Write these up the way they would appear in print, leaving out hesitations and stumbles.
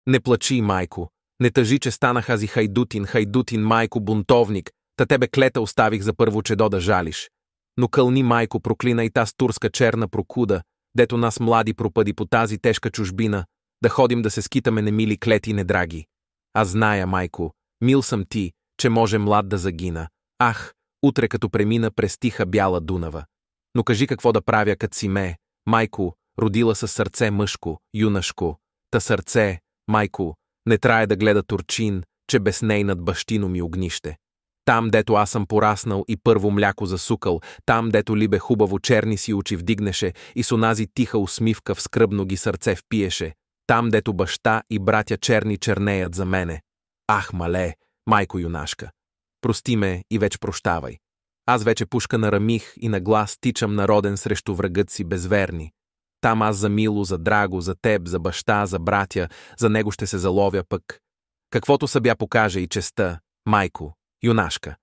Не плачи, майко. Не тъжи, че станах аз и хайдутин, майко, бунтовник. Та тебе клета оставих за първо чедо да жалиш. Но кълни, майко, проклина и таз турска черна прокуда, дето нас млади пропъди по тази тежка чужбина, да ходим да се скитаме немили клети недраги. Аз зная, майко, мил съм ти, че може млад да загина. Ах, утре като премина през тиха бяла Дунава. Но кажи какво да правя, кът си ме, майко, родила със сърце мъжко, юнашко. Та сърце, майко, не трае да гледа турчин, че без ней над бащино ми огнище. Там, дето аз съм пораснал и първо мляко засукал, там, дето либе хубаво черни си очи вдигнеше и с онази тиха усмивка в скръбно ги сърце впиеше, там, дето баща и братя черни чернеят за мене. Ах, мале, майко юнашка, прости ме и вече прощавай. Аз вече пушка нарамих и на глас тичам народен срещу врагът си безверни. Там аз за мило, за драго, за теб, за баща, за братя, за него ще се заловя пък. Каквото събя покаже и честа, майко, юнашка.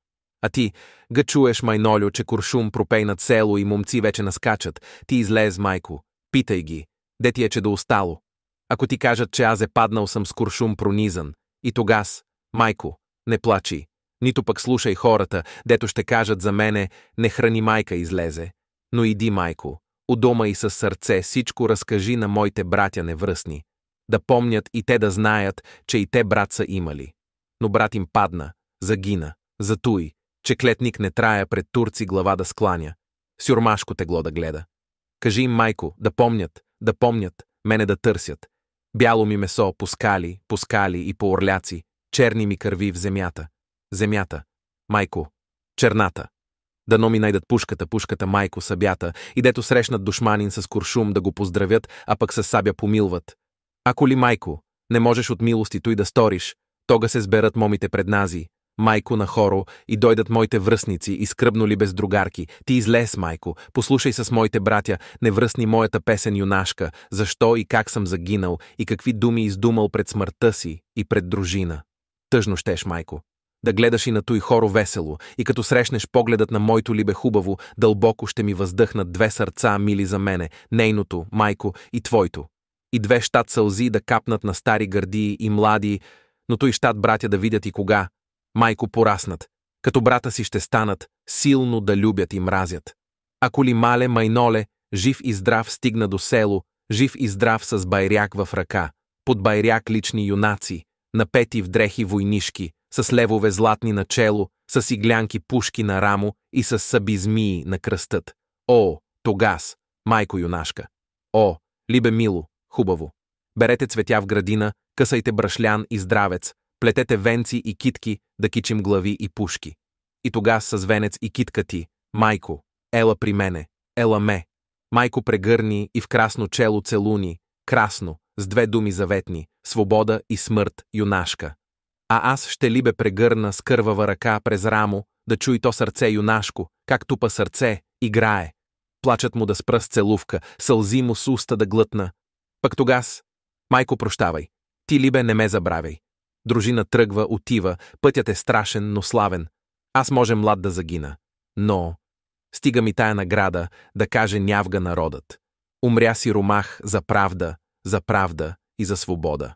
А ти, га чуеш, майнолю, че куршум пропей над село и момци вече наскачат, ти излез, майко, питай ги, де ти е че да остало. Ако ти кажат, че аз е паднал съм с куршум пронизан, и тогас, майко, не плачи, нито пък слушай хората, дето ще кажат за мене, не храни майка излезе, но иди, майко, у дома и със сърце всичко разкажи на моите братя невръстни, да помнят и те да знаят, че и те брат са имали. Но брат им падна, загина, затуй, че клетник не трая пред турци глава да скланя, сюрмашко тегло да гледа. Кажи им, майко, да помнят, мене да търсят. Бяло ми месо по скали и по орляци, черни ми кърви в земята. Земята, майко, черната. Дано ми найдат пушката, майко, събята, и дето срещнат душманин с куршум да го поздравят, а пък с сабя помилват. Ако ли, майко, не можеш от милости той да сториш, тога се сберат момите пред нази, майко на хоро, и дойдат моите връстници, и скръбно ли без другарки, ти излез, майко, послушай с моите братя, не връсни моята песен юнашка, защо и как съм загинал, и какви думи издумал пред смъртта си и пред дружина. Тъжно щеш, майко, да гледаш и на той хоро весело, и като срещнеш погледът на моето либе хубаво, дълбоко ще ми въздъхнат две сърца, мили за мене, нейното, майко, и твоето. И две щат сълзи да капнат на стари гърдии и млади, но той щат братя да видят и кога, майко, пораснат, като брата си ще станат, силно да любят и мразят. Ако ли мале майноле, жив и здрав стигна до село, жив и здрав с байряк в ръка, под байряк лични юнаци, напети в дрехи войнишки, с левове златни на чело, с иглянки пушки на рамо и с съби змии на кръстът. О, тогас, майко юнашка! О, либе мило, хубаво! Берете цветя в градина, късайте брашлян и здравец, плетете венци и китки, да кичим глави и пушки. И тогас с венец и китка ти, майко, ела при мене, ела ме. Майко, прегърни и в красно чело целуни, красно, с две думи заветни, свобода и смърт, юнашка. А аз ще ли бе прегърна с кървава ръка през рамо, да чуй то сърце юнашко, как тупа сърце, играе. Плачът му да спра с целувка, сълзи му с уста да глътна. Пък тогас, майко, прощавай, ти ли бе не ме забравяй. Дружина тръгва, отива, пътят е страшен, но славен. Аз може млад да загина. Но стига ми тая награда, да каже нявга народът. Умря си ромах за правда и за свобода.